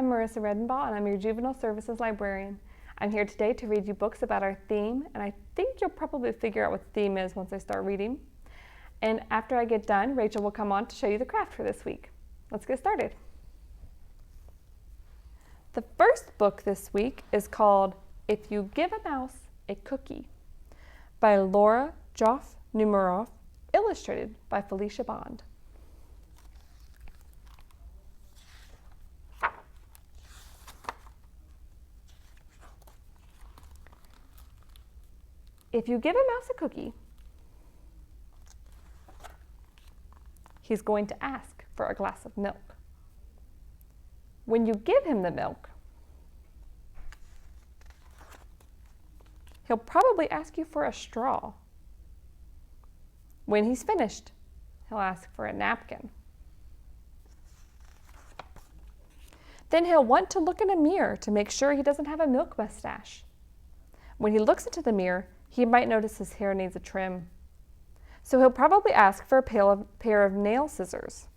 I'm Marissa Redenbaugh, and I'm your Juvenile Services Librarian. I'm here today to read you books about our theme, and I think you'll probably figure out what the theme is once I start reading. And after I get done, Racheal will come on to show you the craft for this week. Let's get started. The first book this week is called If You Give a Mouse a Cookie by Laura Joff Numeroff, illustrated by Felicia Bond. If you give a mouse a cookie, he's going to ask for a glass of milk. When you give him the milk, he'll probably ask you for a straw. When he's finished, he'll ask for a napkin. Then he'll want to look in a mirror to make sure he doesn't have a milk mustache. When he looks into the mirror, he might notice his hair needs a trim. So he'll probably ask for a pair of nail scissors.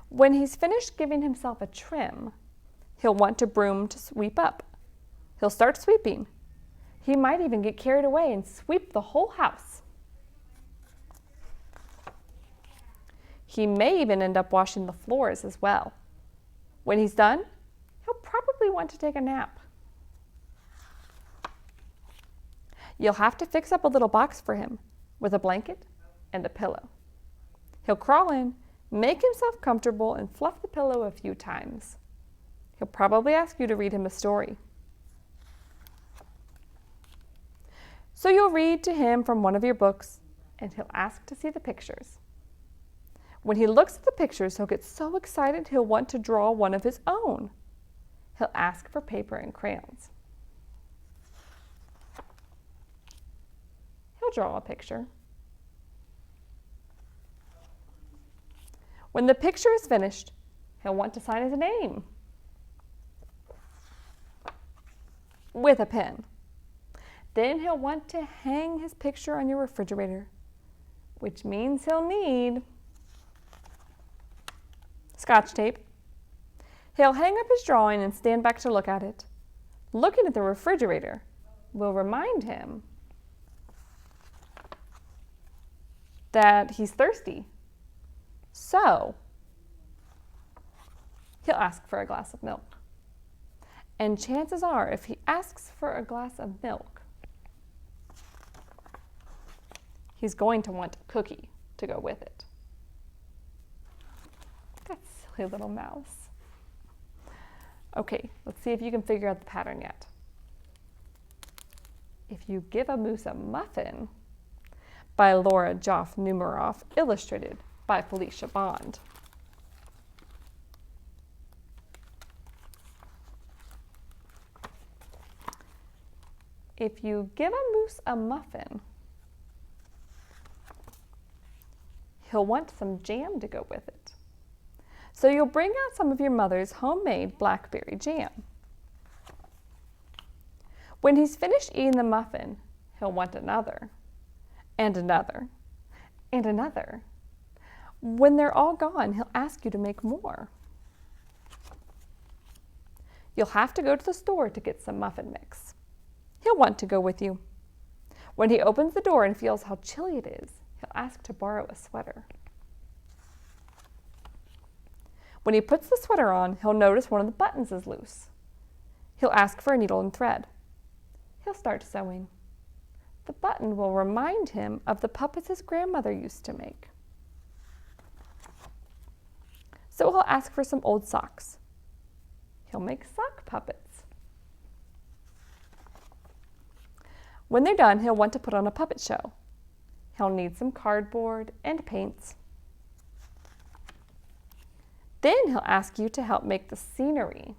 When he's finished giving himself a trim, he'll want a broom to sweep up. He'll start sweeping. He might even get carried away and sweep the whole house. He may even end up washing the floors as well. When he's done, he'll probably want to take a nap. You'll have to fix up a little box for him with a blanket and a pillow. He'll crawl in, make himself comfortable, and fluff the pillow a few times. He'll probably ask you to read him a story. So you'll read to him from one of your books, and he'll ask to see the pictures. When he looks at the pictures, he'll get so excited he'll want to draw one of his own. He'll ask for paper and crayons. He'll draw a picture. When the picture is finished, he'll want to sign his name with a pen. Then he'll want to hang his picture on your refrigerator, which means he'll need Scotch tape. He'll hang up his drawing and stand back to look at it. Looking at the refrigerator will remind him that he's thirsty. So he'll ask for a glass of milk. And chances are, if he asks for a glass of milk, he's going to want a cookie to go with it. That silly little mouse. Okay, let's see if you can figure out the pattern yet. If you give a moose a muffin, by Laura Joff Numeroff, illustrated by Felicia Bond. If you give a moose a muffin, he'll want some jam to go with it. So you'll bring out some of your mother's homemade blackberry jam. When he's finished eating the muffin, he'll want another, and another, and another. When they're all gone, he'll ask you to make more. You'll have to go to the store to get some muffin mix. He'll want to go with you. When he opens the door and feels how chilly it is, he'll ask to borrow a sweater. When he puts the sweater on, he'll notice one of the buttons is loose. He'll ask for a needle and thread. He'll start sewing. The button will remind him of the puppets his grandmother used to make. So he'll ask for some old socks. He'll make sock puppets. When they're done, he'll want to put on a puppet show. He'll need some cardboard and paints. Then he'll ask you to help make the scenery.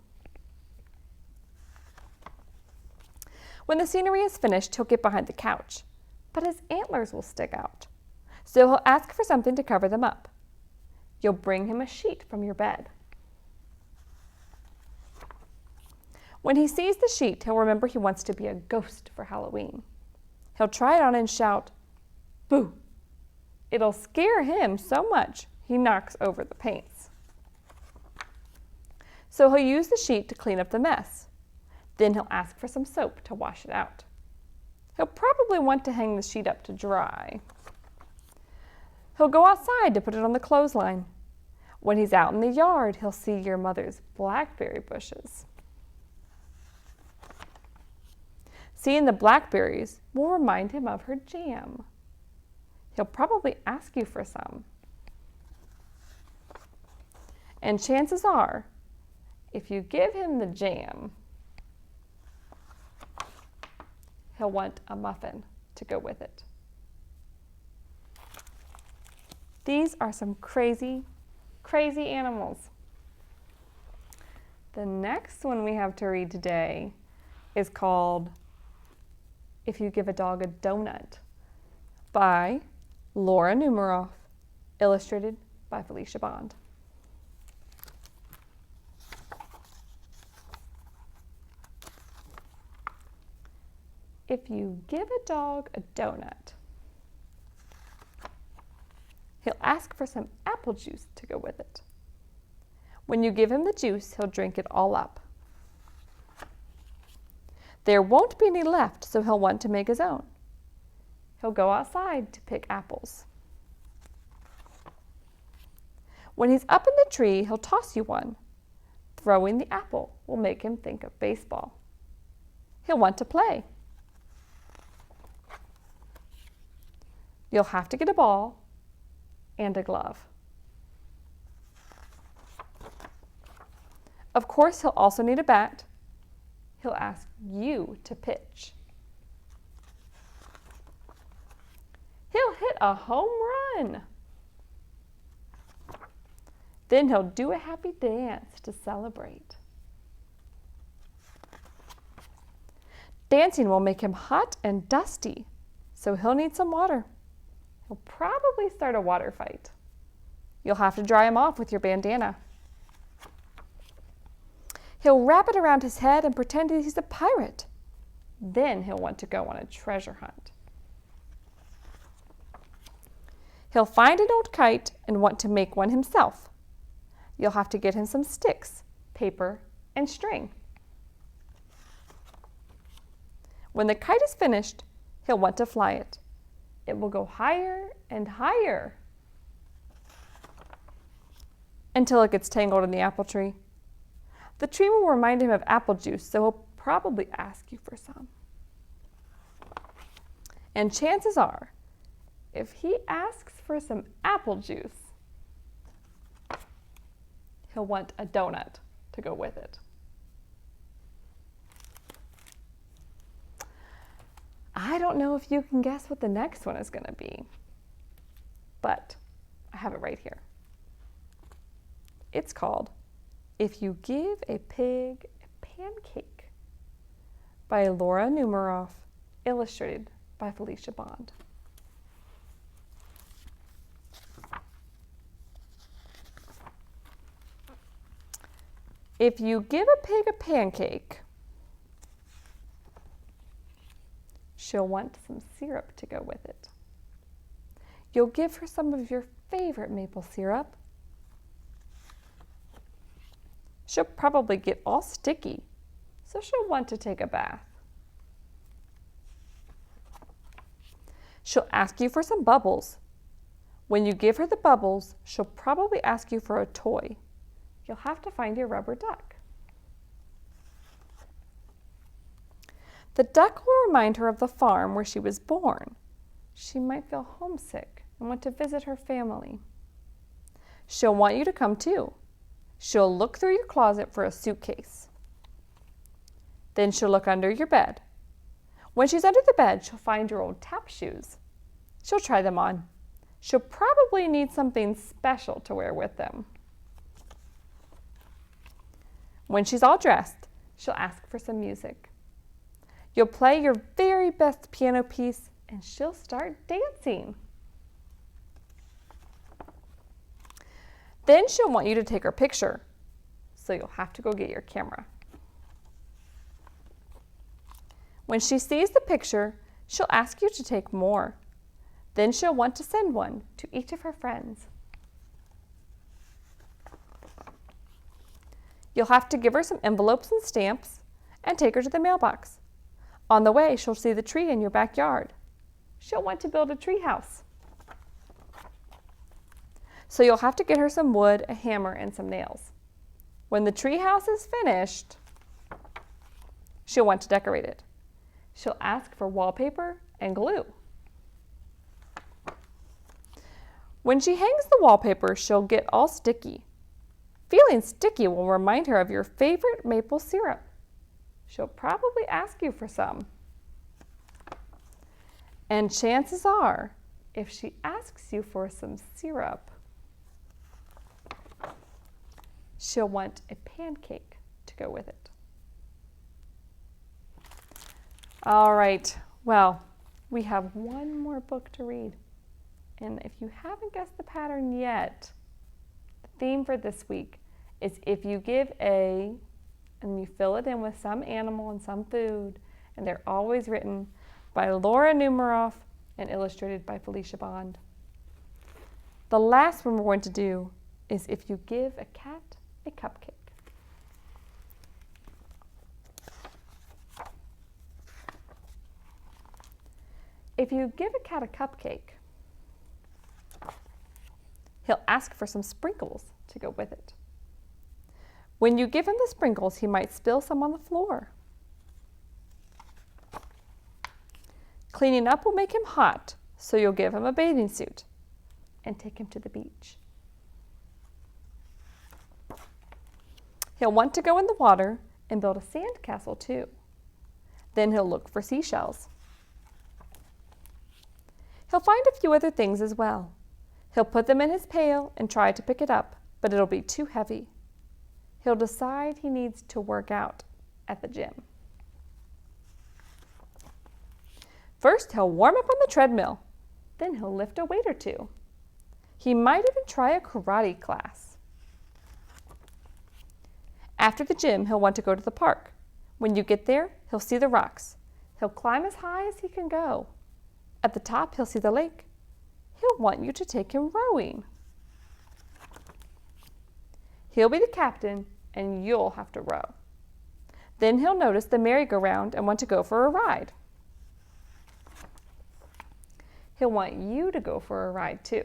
When the scenery is finished, he'll get behind the couch, but his antlers will stick out. So he'll ask for something to cover them up. You'll bring him a sheet from your bed. When he sees the sheet, he'll remember he wants to be a ghost for Halloween. He'll try it on and shout, "Boo!" It'll scare him so much he knocks over the paints. so he'll use the sheet to clean up the mess. Then he'll ask for some soap to wash it out. He'll probably want to hang the sheet up to dry. He'll go outside to put it on the clothesline. When he's out in the yard, he'll see your mother's blackberry bushes. Seeing the blackberries will remind him of her jam. He'll probably ask you for some. And chances are, if you give him the jam, he'll want a muffin to go with it. These are some crazy, crazy animals. The next one we have to read today is called If You Give a Dog a Donut by Laura Numeroff, illustrated by Felicia Bond. If you give a dog a donut, he'll ask for some apple juice to go with it. When you give him the juice, he'll drink it all up. There won't be any left, so he'll want to make his own. He'll go outside to pick apples. When he's up in the tree, he'll toss you one. Throwing the apple will make him think of baseball. He'll want to play. You'll have to get a ball and a glove. Of course, he'll also need a bat. He'll ask you to pitch. He'll hit a home run. Then he'll do a happy dance to celebrate. Dancing will make him hot and dusty, so he'll need some water. He'll probably start a water fight. You'll have to dry him off with your bandana. He'll wrap it around his head and pretend he's a pirate. Then he'll want to go on a treasure hunt. He'll find an old kite and want to make one himself. You'll have to get him some sticks, paper, and string. When the kite is finished, he'll want to fly it. It will go higher and higher until it gets tangled in the apple tree. The tree will remind him of apple juice, so he'll probably ask you for some. And chances are, if he asks for some apple juice, he'll want a donut to go with it. I don't know if you can guess what the next one is going to be, but I have it right here. It's called If You Give a Pig a Pancake by Laura Numeroff, illustrated by Felicia Bond. If you give a pig a pancake, she'll want some syrup to go with it. You'll give her some of your favorite maple syrup. She'll probably get all sticky, so she'll want to take a bath. She'll ask you for some bubbles. When you give her the bubbles, she'll probably ask you for a toy. You'll have to find your rubber duck. The duck will remind her of the farm where she was born. She might feel homesick and want to visit her family. She'll want you to come too. She'll look through your closet for a suitcase. Then she'll look under your bed. When she's under the bed, she'll find your old tap shoes. She'll try them on. She'll probably need something special to wear with them. When she's all dressed, she'll ask for some music. You'll play your very best piano piece and she'll start dancing. Then she'll want you to take her picture, so you'll have to go get your camera. When she sees the picture, she'll ask you to take more. Then she'll want to send one to each of her friends. You'll have to give her some envelopes and stamps and take her to the mailbox. On the way, she'll see the tree in your backyard. She'll want to build a tree house. So you'll have to get her some wood, a hammer, and some nails. When the tree house is finished, she'll want to decorate it. She'll ask for wallpaper and glue. When she hangs the wallpaper, she'll get all sticky. Feeling sticky will remind her of your favorite maple syrup. She'll probably ask you for some. And chances are, if she asks you for some syrup, she'll want a pancake to go with it. All right, well, we have one more book to read. And if you haven't guessed the pattern yet, the theme for this week is if you give a, and you fill it in with some animal and some food, and they're always written by Laura Numeroff and illustrated by Felicia Bond. The last one we're going to do is if you give a cat a cupcake. If you give a cat a cupcake, he'll ask for some sprinkles to go with it. When you give him the sprinkles, he might spill some on the floor. Cleaning up will make him hot, so you'll give him a bathing suit and take him to the beach. He'll want to go in the water and build a sand castle too. Then he'll look for seashells. He'll find a few other things as well. He'll put them in his pail and try to pick it up, but it'll be too heavy. He'll decide he needs to work out at the gym. First, he'll warm up on the treadmill. Then he'll lift a weight or two. He might even try a karate class. After the gym, he'll want to go to the park. When you get there, he'll see the rocks. He'll climb as high as he can go. At the top, he'll see the lake. He'll want you to take him rowing. He'll be the captain, and you'll have to row. Then he'll notice the merry-go-round and want to go for a ride. He'll want you to go for a ride too.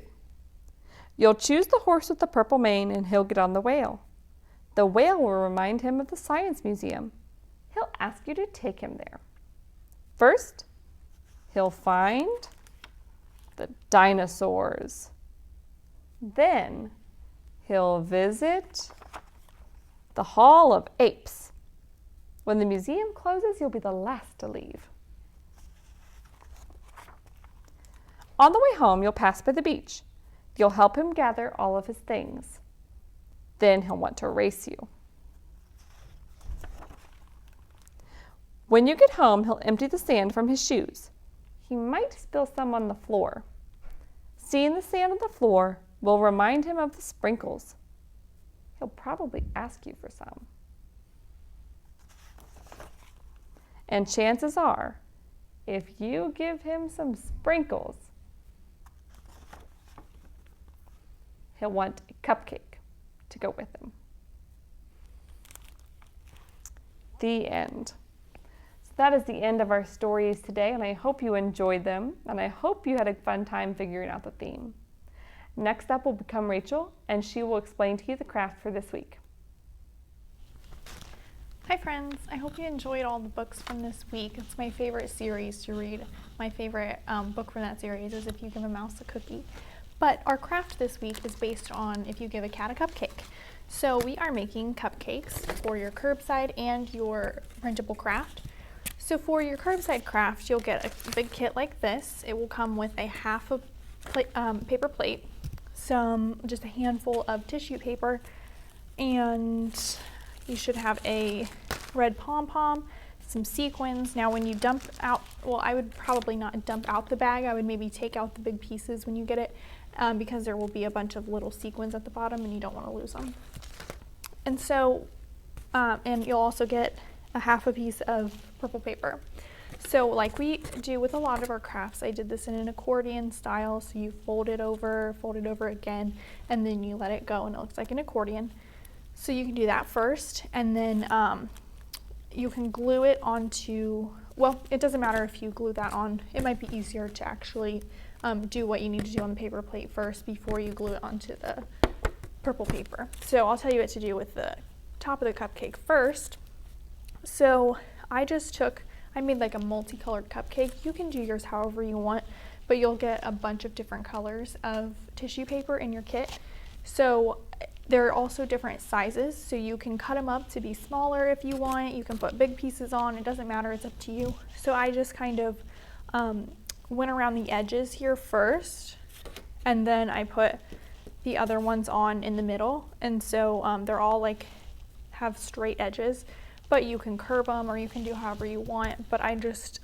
You'll choose the horse with the purple mane, and he'll get on the whale. The whale will remind him of the Science Museum. He'll ask you to take him there. First, he'll find the dinosaurs. Then he'll visit the Hall of Apes. When the museum closes, you'll be the last to leave. On the way home, you'll pass by the beach. You'll help him gather all of his things. Then he'll want to race you. When you get home, he'll empty the sand from his shoes. He might spill some on the floor. Seeing the sand on the floor will remind him of the sprinkles. He'll probably ask you for some. And chances are, if you give him some sprinkles, he'll want a cupcake to go with him. The end. So that is the end of our stories today, and I hope you enjoyed them, and I hope you had a fun time figuring out the theme. Next up will become Racheal, and she will explain to you the craft for this week. Hi friends, I hope you enjoyed all the books from this week. It's my favorite series to read. My favorite book from that series is If You Give a Mouse a Cookie. But our craft this week is based on If You Give a Cat a Cupcake. So we are making cupcakes for your curbside and your printable craft. So for your curbside craft, you'll get a big kit like this. It will come with a half a paper plate, just a handful of tissue paper, and you should have a red pom-pom, some sequins. Now when you dump out, well, I would probably not dump out the bag. I would maybe take out the big pieces when you get it, because there will be a bunch of little sequins at the bottom and you don't want to lose them. And so, and you'll also get a half a piece of purple paper. So like we do with a lot of our crafts, I did this in an accordion style. So you fold it over again, and then you let it go and it looks like an accordion. So you can do that first, and then you can glue it onto, well, it doesn't matter if you glue that on. It might be easier to actually do what you need to do on the paper plate first before you glue it onto the purple paper. So I'll tell you what to do with the top of the cupcake first. So I made like a multicolored cupcake. You can do yours however you want, but you'll get a bunch of different colors of tissue paper in your kit. So there are also different sizes, so you can cut them up to be smaller if you want. You can put big pieces on, it doesn't matter, it's up to you. So I just kind of went around the edges here first, and then I put the other ones on in the middle. And so they're all like have straight edges, but you can curve them or you can do however you want. But I just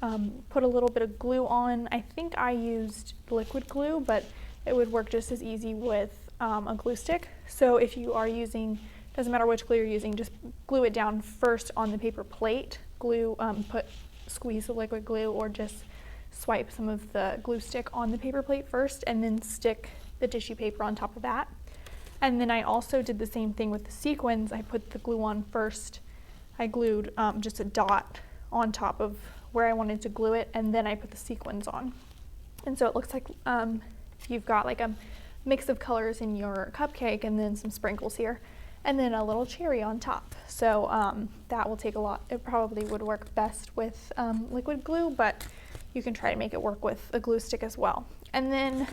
put a little bit of glue on. I think I used liquid glue, but it would work just as easy with a glue stick. So if you are using, doesn't matter which glue you're using, just glue it down first on the paper plate. Squeeze the liquid glue, or just swipe some of the glue stick on the paper plate first, and then stick the tissue paper on top of that. And then I also did the same thing with the sequins. I put the glue on first. I glued just a dot on top of where I wanted to glue it, and then I put the sequins on. And so it looks like you've got like a mix of colors in your cupcake, and then some sprinkles here, and then a little cherry on top. So that will take a lot. It probably would work best with liquid glue, but you can try to make it work with a glue stick as well. And then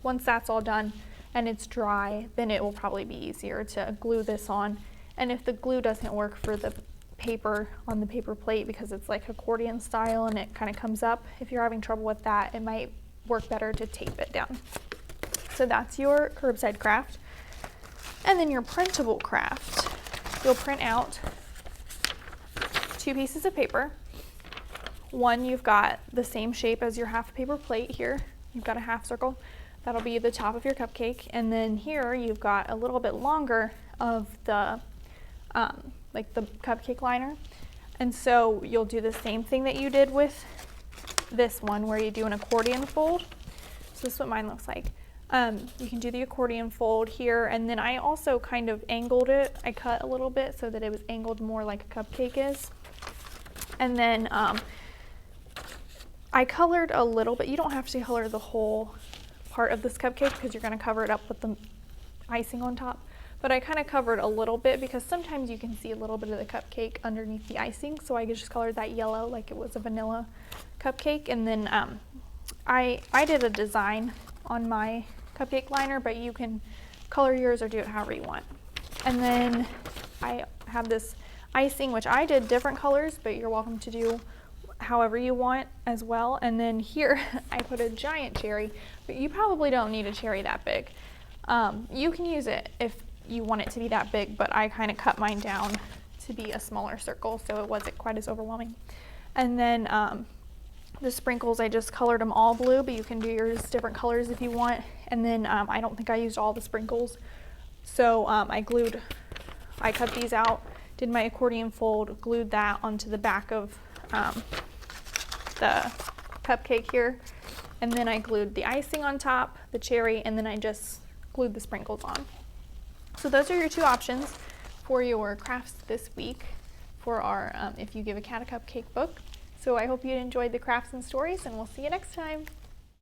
once that's all done and it's dry, then it will probably be easier to glue this on. And if the glue doesn't work for the paper on the paper plate, because it's like accordion style and it kind of comes up, if you're having trouble with that, it might work better to tape it down. So that's your curbside craft. And then your printable craft, you'll print out 2 pieces of paper. One, you've got the same shape as your half paper plate here. You've got a half circle. That'll be the top of your cupcake. And then here you've got a little bit longer of the like the cupcake liner. And so you'll do the same thing that you did with this one, where you do an accordion fold. So this is what mine looks like. You can do the accordion fold here, and then I also kind of angled it. I cut a little bit so that it was angled more like a cupcake is. And then I colored a little bit. You don't have to color the whole part of this cupcake because you're going to cover it up with the icing on top. But I kind of covered a little bit because sometimes you can see a little bit of the cupcake underneath the icing. So I just colored that yellow like it was a vanilla cupcake. And then I did a design on my cupcake liner, but you can color yours or do it however you want. And then I have this icing, which I did different colors, but you're welcome to do however you want as well. And then here I put a giant cherry, but you probably don't need a cherry that big. You can use it if you want it to be that big, but I kind of cut mine down to be a smaller circle so it wasn't quite as overwhelming. And then the sprinkles, I just colored them all blue, but you can do yours different colors if you want. And then I don't think I used all the sprinkles, so I cut these out, did my accordion fold, glued that onto the back of the cupcake here, and then I glued the icing on top, the cherry, and then I just glued the sprinkles on. So those are your 2 options for your crafts this week for our If You Give a Cat a Cupcake book. So I hope you enjoyed the crafts and stories, and we'll see you next time.